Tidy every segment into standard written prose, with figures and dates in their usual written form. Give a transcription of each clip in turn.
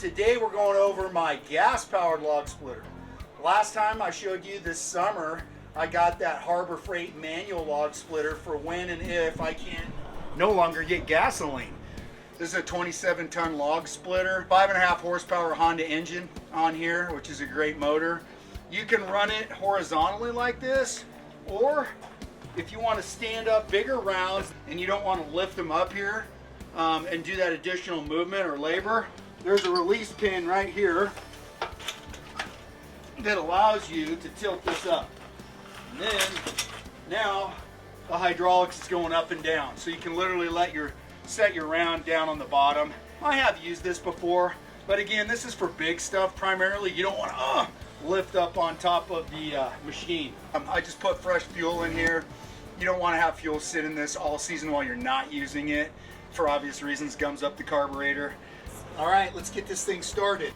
Today we're going over my gas-powered log splitter. Last time I showed you this summer, I got that Harbor Freight manual log splitter for when and if I can no longer get gasoline. This is a 27-ton log splitter, 5.5 horsepower Honda engine on here, which is a great motor. You can run it horizontally like this, or if you want to stand up bigger rounds and you don't want to lift them up here and do that additional movement or labor, there's a release pin right here that allows you to tilt this up. And then now the hydraulics is going up and down, so you can literally set your round down on the bottom. I have used this before, but again, this is for big stuff primarily. You don't want to lift up on top of the machine. I just put fresh fuel in here. You don't want to have fuel sit in this all season while you're not using it. For obvious reasons, gums up the carburetor. All right, let's get this thing started.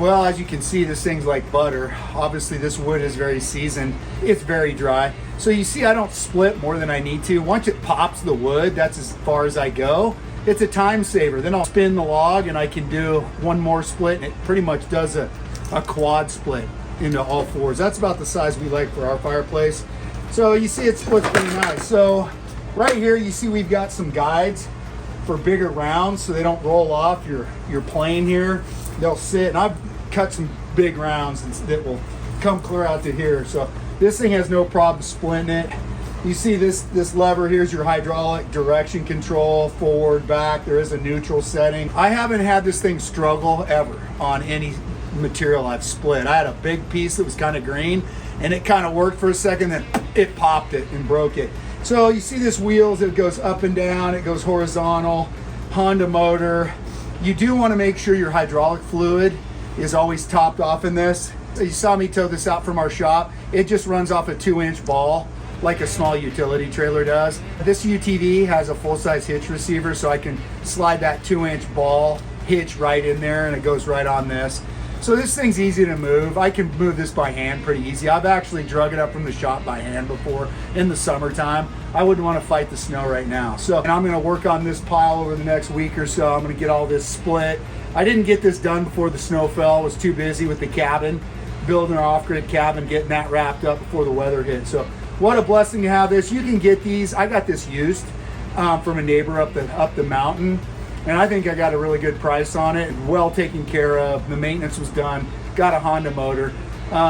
Well, as you can see, this thing's like butter. Obviously, this wood is very seasoned. It's very dry. So you see, I don't split more than I need to. Once it pops the wood, that's as far as I go. It's a time saver. Then I'll spin the log and I can do one more split, and it pretty much does a quad split into all fours. That's about the size we like for our fireplace. So you see it splits pretty nice. So right here, you see we've got some guides for bigger rounds so they don't roll off your plane here. They'll sit, and I've cut some big rounds that will come clear out to here. So this thing has no problem splitting it. You see this lever here's your hydraulic direction control, forward, back. There is a neutral setting. I haven't had this thing struggle ever on any material I've split. I had a big piece that was kind of green, and it kind of worked for a second, then it popped it and broke it. So you see this wheels, it goes up and down, it goes horizontal, Honda motor. You do want to make sure your hydraulic fluid is always topped off in this. You saw me tow this out from our shop. It just runs off a 2-inch ball like a small utility trailer does. This UTV has a full-size hitch receiver, so I can slide that 2-inch ball hitch right in there and it goes right on this. So this thing's easy to move. I can move this by hand pretty easy. I've actually drug it up from the shop by hand before in the summertime. I wouldn't want to fight the snow right now. So, and I'm going to work on this pile over the next week or so. I'm going to get all this split. I didn't get this done before the snow fell. I was too busy with the cabin, building our off-grid cabin, getting that wrapped up before the weather hit. So what a blessing to have this. You can get these. I got this used from a neighbor up the mountain. And I think I got a really good price on it, well taken care of. The maintenance was done, got a Honda motor.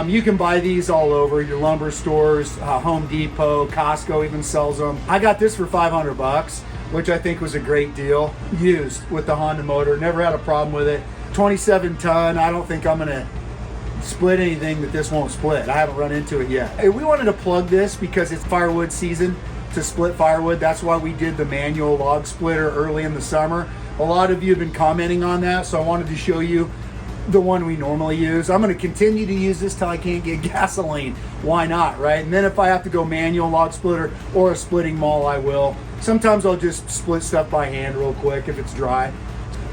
You can buy these all over, your lumber stores, Home Depot, Costco even sells them. I got this for $500, which I think was a great deal, used with the Honda motor. Never had a problem with it. 27 ton, I don't think I'm gonna split anything that this won't split. I haven't run into it yet. Hey, we wanted to plug this because it's firewood season to split firewood. That's why we did the manual log splitter early in the summer. A lot of you have been commenting on that, so I wanted to show you the one we normally use. I'm going to continue to use this till I can't get gasoline. Why not, right? And then if I have to go manual log splitter or a splitting maul, I will. Sometimes I'll just split stuff by hand real quick if it's dry.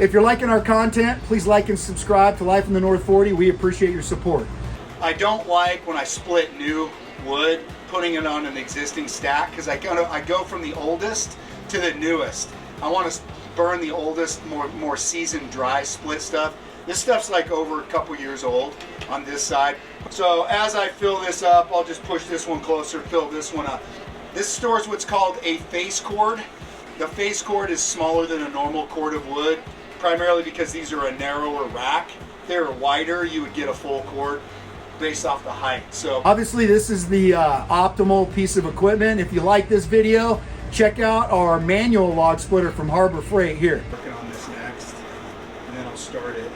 If you're liking our content, please like and subscribe to Life in the North 40. We appreciate your support. I don't like when I split new wood, putting it on an existing stack, because I go from the oldest to the newest. I want to burn the oldest, more seasoned, dry split stuff. This stuff's like over a couple years old on this side. So as I fill this up, I'll just push this one closer, fill this one up. This stores what's called a face cord. The face cord is smaller than a normal cord of wood, primarily because these are a narrower rack. If they were wider, you would get a full cord based off the height. So obviously this is the optimal piece of equipment. If you like this video, check out our manual log splitter from Harbor Freight here. Working on this next, and then I'll start it.